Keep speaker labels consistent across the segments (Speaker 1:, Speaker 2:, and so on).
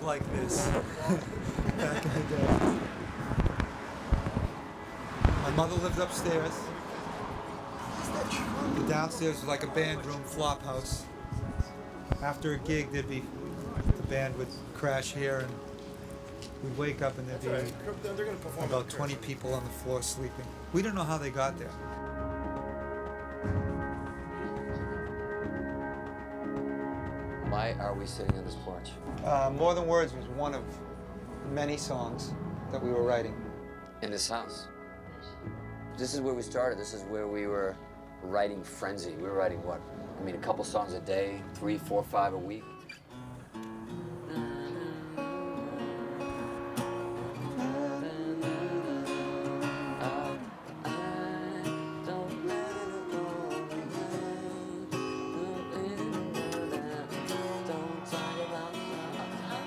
Speaker 1: like this back in the day. My mother lived upstairs. The downstairs was like a band room flop house. After a gig, the band would crash here, and we'd wake up and there'd be about 20 people on the floor sleeping. We don't know how they got there.
Speaker 2: Why are we sitting on this porch?
Speaker 1: More Than Words was one of many songs that we were writing.
Speaker 2: In this house. This is where we started. This is where we were writing frenzy. We were writing what? I mean, a couple songs a day, 3, 4, 5 a week.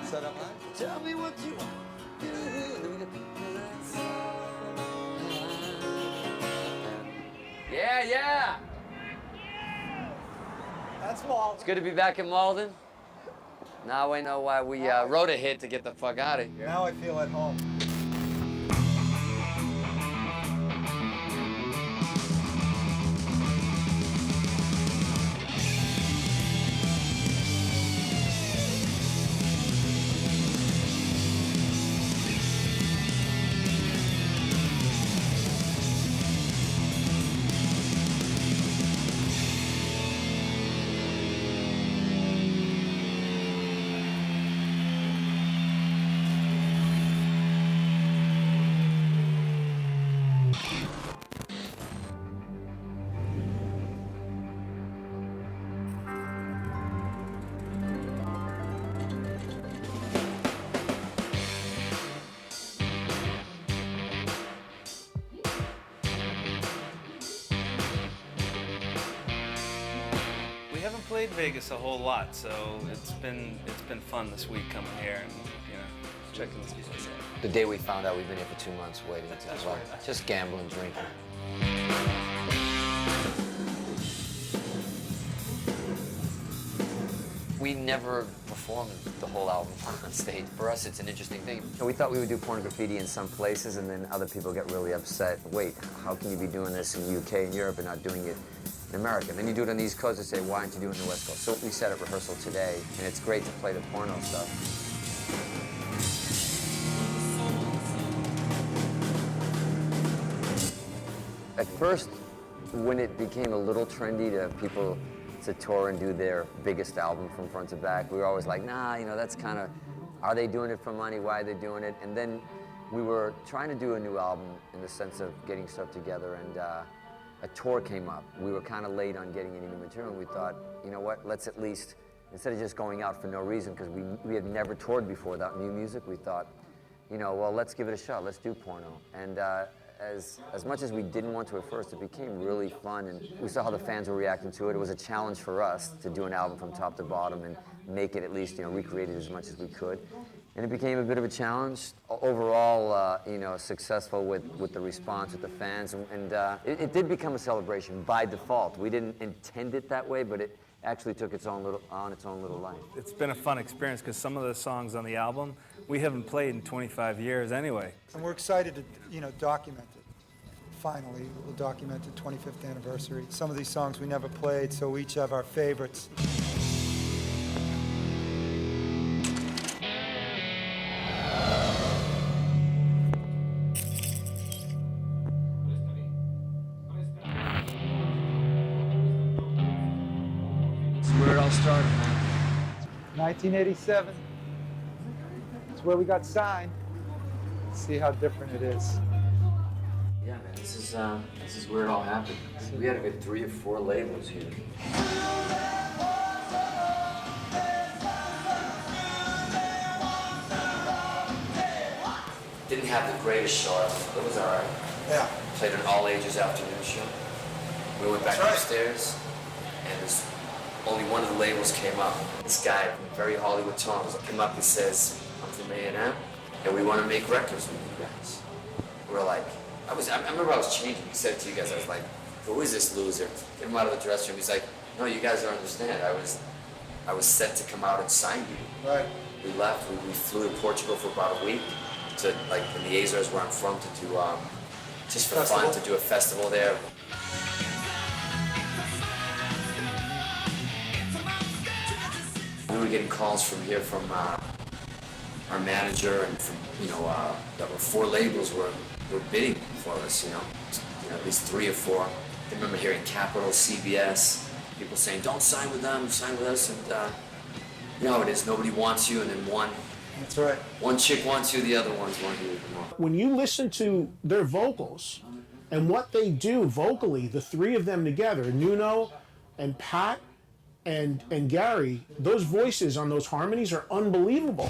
Speaker 1: Set up, huh?
Speaker 2: Tell me what you want. Yeah.
Speaker 1: That's Malden.
Speaker 2: It's good to be back in Malden. Now I know why we wrote a hit to get the fuck out of here.
Speaker 1: Now I feel at home.
Speaker 3: We haven't played Vegas a whole lot, so it's been fun this week coming here and checking this place out.
Speaker 2: The day we found out, we've been here for 2 months waiting. Well, just gambling, drinking. We never performed the whole album on stage. For us, it's an interesting thing. We thought we would do Pornograffitti in some places, and then other people get really upset. Wait, how can you be doing this in the UK and Europe and not doing it in America? And then you do it on the East Coast and say, why aren't you doing it in the West Coast? So we set up rehearsal today, and it's great to play the porno stuff. At first, when it became a little trendy to people to tour and do their biggest album from front to back, we were always like, nah, that's kind of, are they doing it for money? Why are they doing it? And then we were trying to do a new album in the sense of getting stuff together, and a tour came up. We were kind of late on getting any new material, and we thought, you know what, let's at least, instead of just going out for no reason, because we had never toured before without new music, we thought, well, let's give it a shot, let's do porno. And as much as we didn't want to at first, it became really fun, and we saw how the fans were reacting to it. It was a challenge for us to do an album from top to bottom and make it at least, recreate it as much as we could. And it became a bit of a challenge. Overall, successful with the response with the fans, and it did become a celebration by default. We didn't intend it that way, but it actually took its own little life.
Speaker 3: It's been a fun experience because some of the songs on the album we haven't played in 25 years anyway.
Speaker 1: And we're excited to, document it. Finally, we'll document the 25th anniversary. Some of these songs we never played, so we each have our favorites.
Speaker 2: Where it all started, man.
Speaker 1: 1987. It's where we got signed. See how different it is.
Speaker 2: Yeah, man, this is where it all happened. We had a good 3 or 4 labels here. Didn't have the greatest show. It was all right.
Speaker 1: Yeah.
Speaker 2: Played an all-ages afternoon show. We went back upstairs, and only one of the labels came up. This guy from very Hollywood Tones came up and says, I'm from A&M, and we want to make records with you guys. We're like, I remember I was changing. He said to you guys, I was like, who is this loser? Get him out of the dressing room. He's like, no, you guys don't understand. I was set to come out and sign you.
Speaker 1: Right.
Speaker 2: we left. We flew to Portugal for about a week to, like, in the Azores where I'm from, to do, just for fun, to do a festival there. We were getting calls from here from our manager and from, that were 4 labels were bidding for us, at least 3 or 4. I remember hearing Capitol, CBS, people saying, don't sign with them, sign with us, and you know how it is, nobody wants you, and then
Speaker 1: That's right.
Speaker 2: one chick wants you, the other ones want you more.
Speaker 4: When you listen to their vocals and what they do vocally, the 3 of them together, Nuno and Pat and Geary, those voices on those harmonies are unbelievable.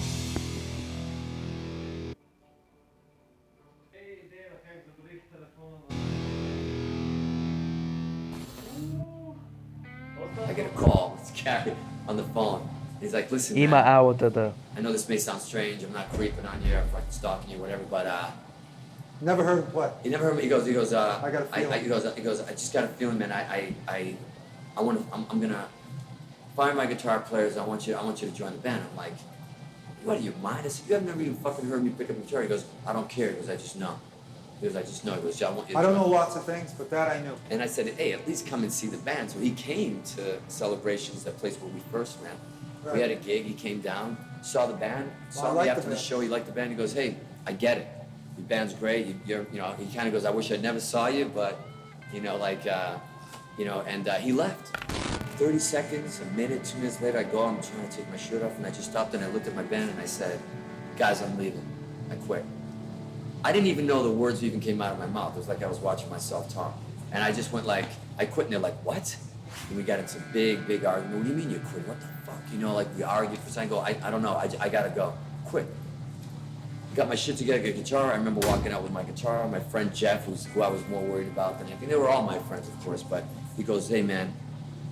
Speaker 2: I get a call, it's Geary on the phone. He's like, listen, man, I know this may sound strange, I'm not creeping on you, or like stalking you, whatever, but
Speaker 1: Never heard what?
Speaker 2: he never heard me. He goes,
Speaker 1: I got a feeling.
Speaker 2: he goes, I just got a feeling, man. I'm gonna find my guitar players. I want you to join the band. I'm like, what do you mind? I said, you have never even fucking heard me pick up a guitar. He goes, I don't care. He goes, I just know. He goes, I just know. He goes, yeah, I want you to
Speaker 1: I don't
Speaker 2: join
Speaker 1: know
Speaker 2: the
Speaker 1: lots of things, but that I knew.
Speaker 2: And I said, hey, at least come and see the band. So he came to Celebrations, that place where we first met.
Speaker 1: Right.
Speaker 2: We had a gig. He came down, saw the band,
Speaker 1: Well,
Speaker 2: saw
Speaker 1: I
Speaker 2: me
Speaker 1: like
Speaker 2: after
Speaker 1: the
Speaker 2: the
Speaker 1: band.
Speaker 2: show. He liked the band. He goes, hey, I get it. Your band's great. He kind of goes, I wish I never saw you, but, and he left. 30 seconds, a minute, 2 minutes later, I go, I'm trying to take my shirt off, and I just stopped and I looked at my band and I said, guys, I'm leaving. I quit. I didn't even know the words even came out of my mouth. It was like I was watching myself talk. And I just went like, I quit, and they're like, what? And we got into a big argument. What do you mean you quit? What the fuck? We argued for a second. I go, I don't know, I gotta go. Quit. Got my shit together, got a guitar. I remember walking out with my guitar. My friend Jeff, who I was more worried about than anything. They were all my friends, of course, but he goes, hey man,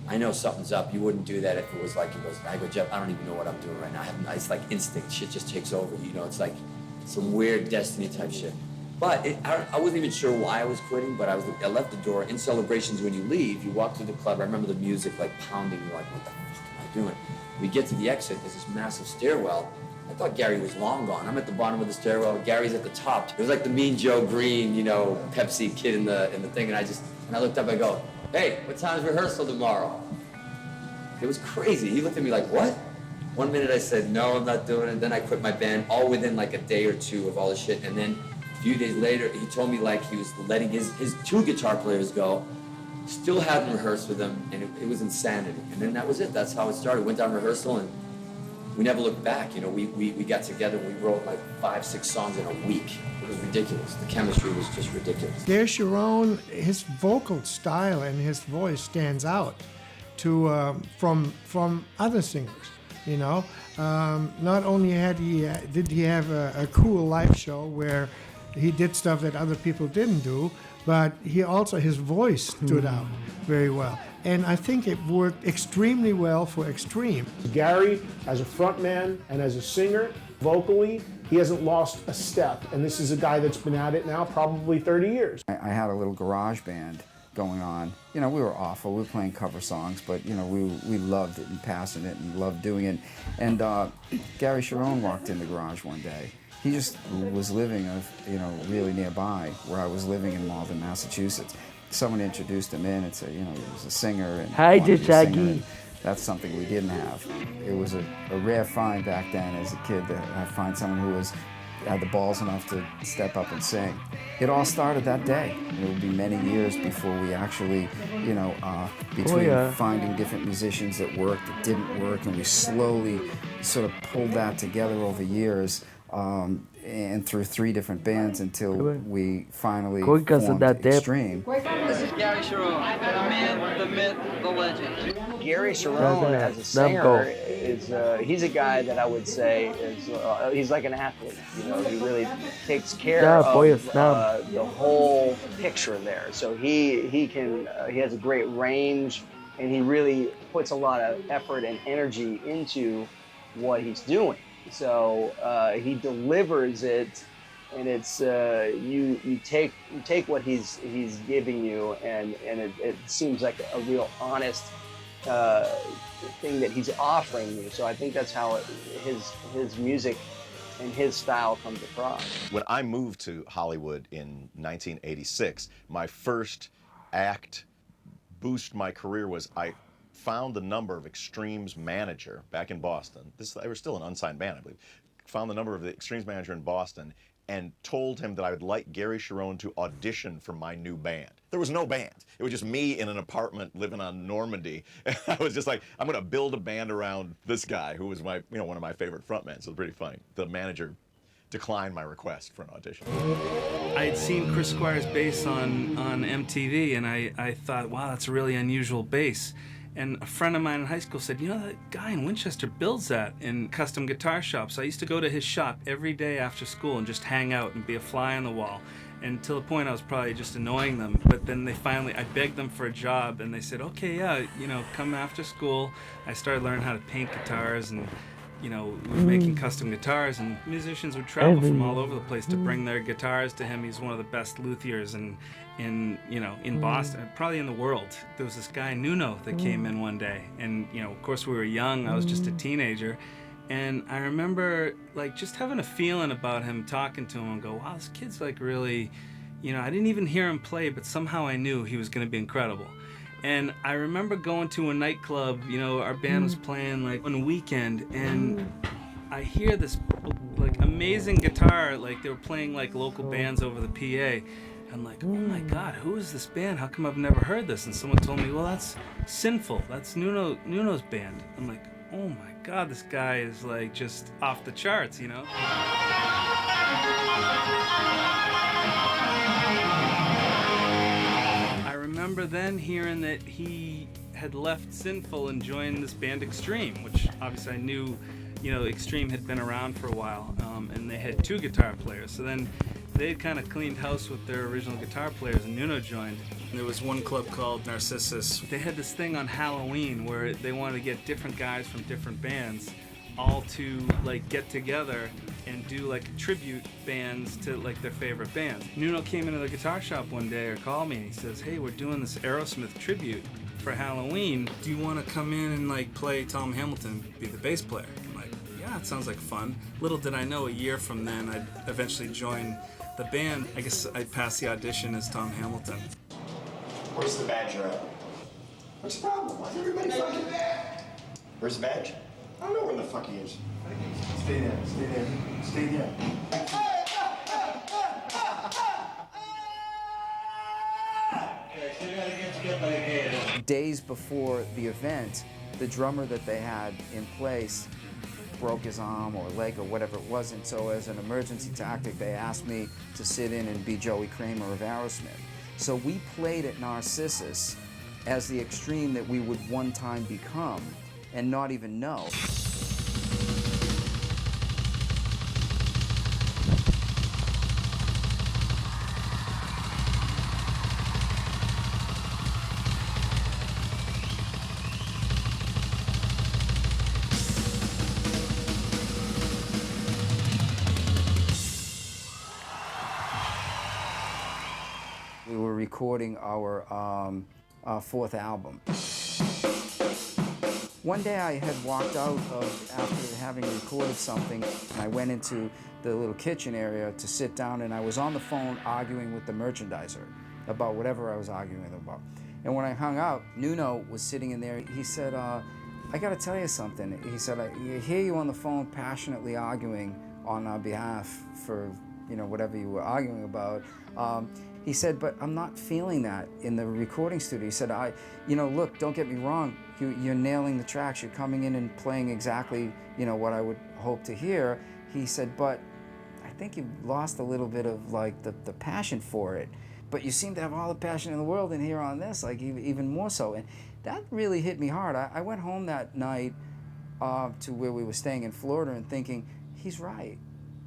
Speaker 2: I know something's up. You wouldn't do that if it was like, I go, Jeff, I don't even know what I'm doing right now. It's like instinct. Shit just takes over. It's like some weird destiny type shit. But I wasn't even sure why I was quitting, but I left the door. In Celebrations, when you leave, you walk through the club. I remember the music like pounding. You're like, what the fuck am I doing? We get to the exit. There's this massive stairwell. I thought Geary was long gone. I'm at the bottom of the stairwell. Gary's at the top. It was like the Mean Joe Green, Pepsi kid in the thing. And I looked up. I go, hey, what time's rehearsal tomorrow? It was crazy. He looked at me like, what? 1 minute I said, no, I'm not doing it. Then I quit my band, all within like a day or 2 of all this shit. And then a few days later, he told me like he was letting his 2 guitar players go. Still hadn't rehearsed with them, and it was insanity. And then that was it. That's how it started. Went down rehearsal, and we never looked back. We got together and we wrote like 5-6 songs in a week. It was ridiculous. The chemistry was just ridiculous.
Speaker 5: Cherone, his vocal style and his voice stands out from other singers. Not only did he have a cool live show where he did stuff that other people didn't do, but his voice stood out very well. And I think it worked extremely well for Extreme.
Speaker 4: Geary, as a frontman and as a singer, vocally, he hasn't lost a step. And this is a guy that's been at it now probably 30 years.
Speaker 6: I had a little garage band going on. We were awful. We were playing cover songs, but we loved it and passionate and loved doing it. And Geary Cherone walked in the garage one day. He just was living, really nearby where I was living in Malden, Massachusetts. Someone introduced him in and said, he was a singer. And
Speaker 7: Hi,
Speaker 6: wanted to be a singer,
Speaker 7: Jaggy.
Speaker 6: and that's something we didn't have. It was a rare find back then as a kid that I find someone who had the balls enough to step up and sing. It all started that day. It would be many years before we actually, between finding different musicians that worked, that didn't work, and we slowly sort of pulled that together over years. And through 3 different bands until we finally formed Extreme.
Speaker 8: This is Geary Cherone, the man, the myth, the legend.
Speaker 9: Geary Cherone as a singer is he's a guy that I would say is he's like an athlete. He really takes care of the whole picture there. So he has a great range, and he really puts a lot of effort and energy into what he's doing. So he delivers it, and it's you take what he's giving you, and it seems like a real honest thing that he's offering you. So I think that's how his music and his style comes across.
Speaker 7: When I moved to Hollywood in 1986, my first act boost my career was I found the number of Extreme's manager back in Boston. They were still an unsigned band, I believe. Found the number of the Extreme's manager in Boston and told him that I would like Geary Cherone to audition for my new band. There was no band. It was just me in an apartment living on Normandy. And I was just like, I'm gonna build a band around this guy who was my, one of my favorite frontmen, so it's pretty funny. The manager declined my request for an audition.
Speaker 3: I had seen Chris Squire's bass on MTV, and I thought, wow, that's a really unusual bass. And a friend of mine in high school said, that guy in Winchester builds that in custom guitar shops. I used to go to his shop every day after school and just hang out and be a fly on the wall. And to the point I was probably just annoying them. But then I begged them for a job, and they said, okay, yeah, come after school. I started learning how to paint guitars, and we were making custom guitars, and musicians would travel from all over the place to bring their guitars to him. He's one of the best luthiers in Boston, probably in the world. There was this guy, Nuno, that came in one day, and of course we were young. I was just a teenager, and I remember just having a feeling about him, talking to him and go, wow, this kid's really, I didn't even hear him play, but somehow I knew he was going to be incredible. And I remember going to a nightclub, our band was playing on a weekend, and I hear this amazing guitar, they were playing local bands over the PA. I'm like, oh my God, who is this band? How come I've never heard this? And someone told me, well, that's Sinful. That's Nuno's band. I'm like, oh my God, this guy is just off the charts, I remember then hearing that he had left Sinful and joined this band Extreme, which obviously I knew, Extreme had been around for a while, and they had 2 guitar players. So then they had kind of cleaned house with their original guitar players, and Nuno joined. There was one club called Narcissus. They had this thing on Halloween where they wanted to get different guys from different bands all to get together and do tribute bands to their favorite bands. Nuno came into the guitar shop one day or called me, and he says, hey, we're doing this Aerosmith tribute for Halloween. Do you want to come in and play Tom Hamilton, be the bass player? I'm like, yeah, it sounds like fun. Little did I know, a year from then I'd eventually join the band. I guess I'd pass the audition as Tom Hamilton.
Speaker 10: Where's the badge you're at? What's the problem? Why is everybody fucking there? Where's the badge? I don't know where the fuck he is. Stay there, stay there, stay there.
Speaker 6: Days before the event, the drummer that they had in place broke his arm or leg or whatever it was, and so as an emergency tactic they asked me to sit in and be Joey Kramer of Aerosmith. So we played at Narcissus as the Extreme that we would one time become and not even know. We were recording our 4th album. One day I had walked out after having recorded something, and I went into the little kitchen area to sit down, and I was on the phone arguing with the merchandiser about whatever I was arguing about. And when I hung up, Nuno was sitting in there. He said, I gotta tell you something. He said, I hear you on the phone passionately arguing on our behalf for whatever you were arguing about. He said, but I'm not feeling that in the recording studio. He said, look, don't get me wrong, you're nailing the tracks, you're coming in and playing exactly, what I would hope to hear. He said, but I think you've lost a little bit of the passion for it. But you seem to have all the passion in the world in here on this, even more so. And that really hit me hard. I went home that night to where we were staying in Florida and thinking, he's right.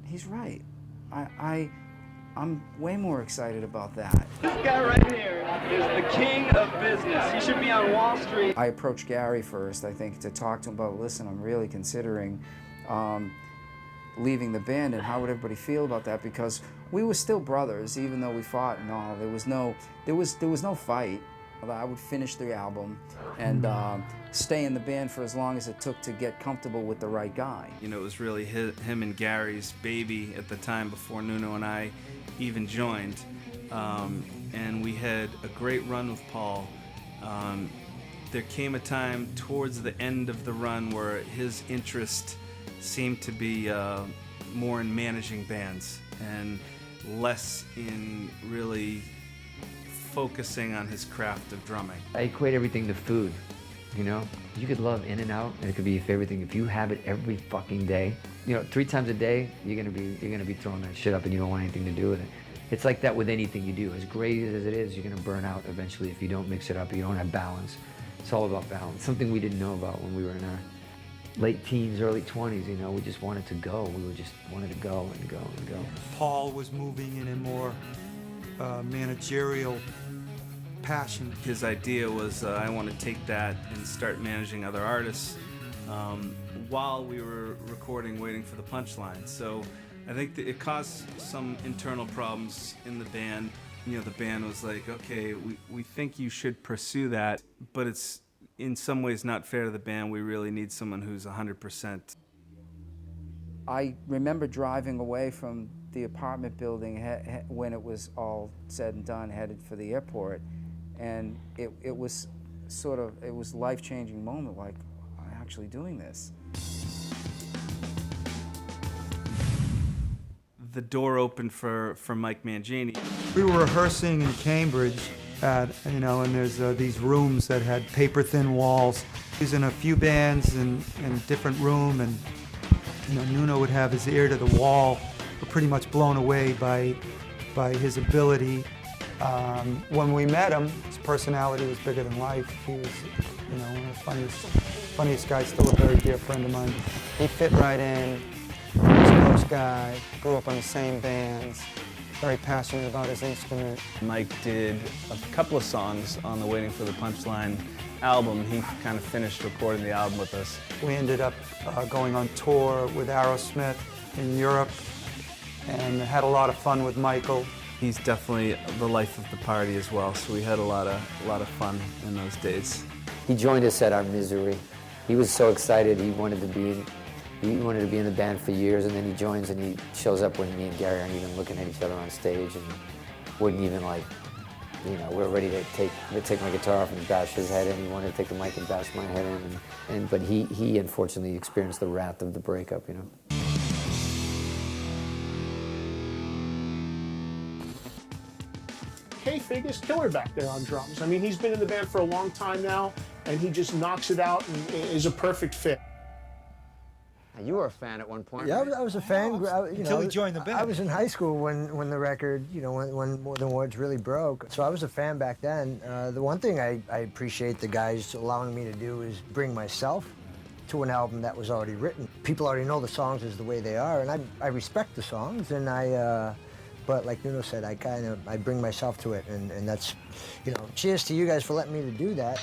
Speaker 6: He's right. I'm way more excited about that.
Speaker 8: This guy right here is the king of business. He should be on Wall Street.
Speaker 6: I approached Geary first, I think, to talk to him about, listen, I'm really considering leaving the band, and how would everybody feel about that? Because we were still brothers, even though we fought and all. There was no fight. I would finish the album and stay in the band for as long as it took to get comfortable with the right guy.
Speaker 3: You know, it was really him and Gary's baby at the time before Nuno and I even joined. And we had a great run with Paul. There came a time towards the end of the run where his interest seemed to be more in managing bands and less in really focusing on his craft of drumming.
Speaker 11: I equate everything to food, you know? You could love In-N-Out and it could be your favorite thing. If you have it every fucking day, you know, 3 times a day, you're gonna be throwing that shit up and you don't want anything to do with it. It's like that with anything you do. As great as it is, you're gonna burn out eventually if you don't mix it up, or you don't have balance. It's all about balance. Something we didn't know about when we were in our late teens, early 20s, you know, we just wanted to go. We just wanted to go and go and go.
Speaker 1: Paul was moving in a more managerial passion.
Speaker 3: His idea was I want to take that and start managing other artists while we were recording Waiting for the Punchline. So I think that it caused some internal problems in the band. You know, the band was like, okay, we think you should pursue that, but it's in some ways not fair to the band. We really need someone who's 100%.
Speaker 6: I remember driving away from the apartment building when it was all said and done, headed for the airport, and it was sort of, it was a life-changing moment, like, I'm actually doing this.
Speaker 3: The door opened for Mike Mangini.
Speaker 1: We were rehearsing in Cambridge you know, and there's these rooms that had paper-thin walls. He was in a few bands in a different room, and you know, Nuno would have his ear to the wall. We're pretty much blown away by his ability. When we met him, his personality was bigger than life. He was, you know, one of the funniest guys, still a very dear friend of mine.
Speaker 12: He fit right in. He was a close guy. Grew up on the same bands. Very passionate about his instrument.
Speaker 13: Mike did a couple of songs on the Waiting for the Punchline album. He kind of finished recording the album with us.
Speaker 1: We ended up going on tour with Aerosmith in Europe and had a lot of fun with Michael.
Speaker 3: He's definitely the life of the party as well, so we had a lot of fun in those days.
Speaker 2: He joined us at our misery. He was so excited. He wanted to be in the band for years, and then he joins and he shows up when me and Gary aren't even looking at each other on stage and wouldn't even, like, you know, we're ready to take my guitar off and bash his head in. He wanted to take the mic and bash my head in, but he unfortunately experienced the wrath of the breakup, you know.
Speaker 4: K-Fig is killer back there on drums. I mean, he's been in the band for a long time now, and he just knocks it out and is a perfect fit.
Speaker 2: You were a fan at one point.
Speaker 12: Yeah,
Speaker 2: right?
Speaker 12: I was a fan.
Speaker 1: Until he joined the band.
Speaker 12: I was in high school when the record, you know, when More Than Words really broke. So I was a fan back then. The one thing I appreciate the guys allowing me to do is bring myself to an album that was already written. People already know the songs as the way they are, and I respect the songs, and but like Nuno said, I bring myself to it, and that's, you know, cheers to you guys for letting me to do that.